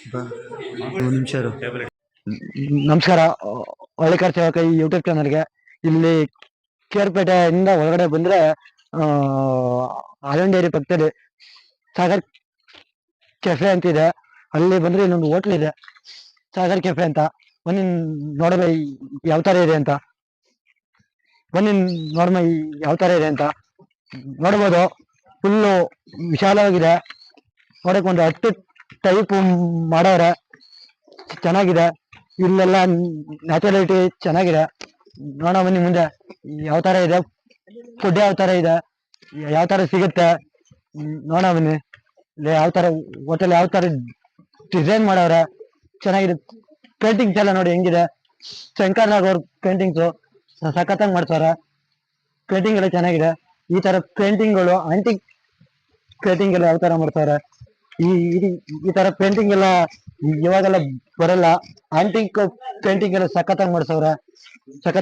ನಿಮಿಷ ನಮಸ್ಕಾರ. ಹಳ್ಳಿಕಾರ್ ಸೇವಕ ಈ ಯೂಟ್ಯೂಬ್ ಚಾನಲ್ಗೆ. ಇಲ್ಲಿ ಕೇರ್ಪೇಟೆಯಿಂದ ಒಳಗಡೆ ಬಂದ್ರೆ ಹಾಲನ್ ಡೈರಿ ಪಕ್ಕದಲ್ಲಿ ಸಾಗರ್ ಕೆಫೆ ಅಂತಿದೆ. ಅಲ್ಲಿ ಬಂದ್ರೆ ಇಲ್ಲೊಂದು ಹೋಟ್ಲ್ ಇದೆ, ಸಾಗರ್ ಕೆಫೆ ಅಂತ. ಬನ್ನಿ ನೋಡೋಣ ಯಾವ ತರ ಇದೆ ಅಂತ. ಬನ್ನಿ ನೋಡೋಣ ಯಾವ ತರ ಇದೆ ಅಂತ. ನೋಡ್ಬೋದು, ಫುಲ್ಲು ವಿಶಾಲವಾಗಿದೆ. ನೋಡಕ್ ಒಂದು 10 ಟೈಪ್ ಮಾಡವ್ರೆ, ಚೆನ್ನಾಗಿದೆ. ಇಲ್ಲೆಲ್ಲ ನ್ಯಾಚುರಾಲಿಟಿ ಚೆನ್ನಾಗಿದೆ. ನೋಡೋಣ ಬನ್ನಿ ಮುಂದೆ ಯಾವ ತರ ಇದೆ, ಫುಡ್ ಯಾವ ತರ ಇದೆ, ಯಾವ ತರ ಸಿಗುತ್ತೆ ನೋಡೋಣ ಬನ್ನಿ. ಯಾವ ತರ ಹೋಟೆಲ್ ಯಾವ ತರ ಡಿಸೈನ್ ಮಾಡವ್ರೆ, ಚೆನ್ನಾಗಿದೆ. ಪೇಂಟಿಂಗ್ಸ್ ಎಲ್ಲ ನೋಡಿ ಹೆಂಗಿದೆ, ಶಂಕರ್ ನಾಗ್ ಅವ್ರ ಪೇಂಟಿಂಗ್ಸು ಸಖತ್ತಾಗಿ ಮಾಡ್ತಾರ. ಪೇಂಟಿಂಗ್ ಎಲ್ಲ ಚೆನ್ನಾಗಿದೆ. ಈ ತರ ಪೇಂಟಿಂಗ್ಗಳು ಆಂಟಿಕ್ ಪೇಂಟಿಂಗ್ ಎಲ್ಲ ಯಾವ ತರ ಮಾಡ್ತಾರೆ, ಈ ಈ ತರ ಪೇಂಟಿಂಗ್ ಎಲ್ಲ ಇವಾಗೆಲ್ಲ ಬರಲ್ಲ. ಆಂಟಿಕ್ ಪೇಂಟಿಂಗ್ ಎಲ್ಲ ಸಖತ್ತಾಗಿ ಮಾಡ್ಸವ್ರೆ. ಸಖತ್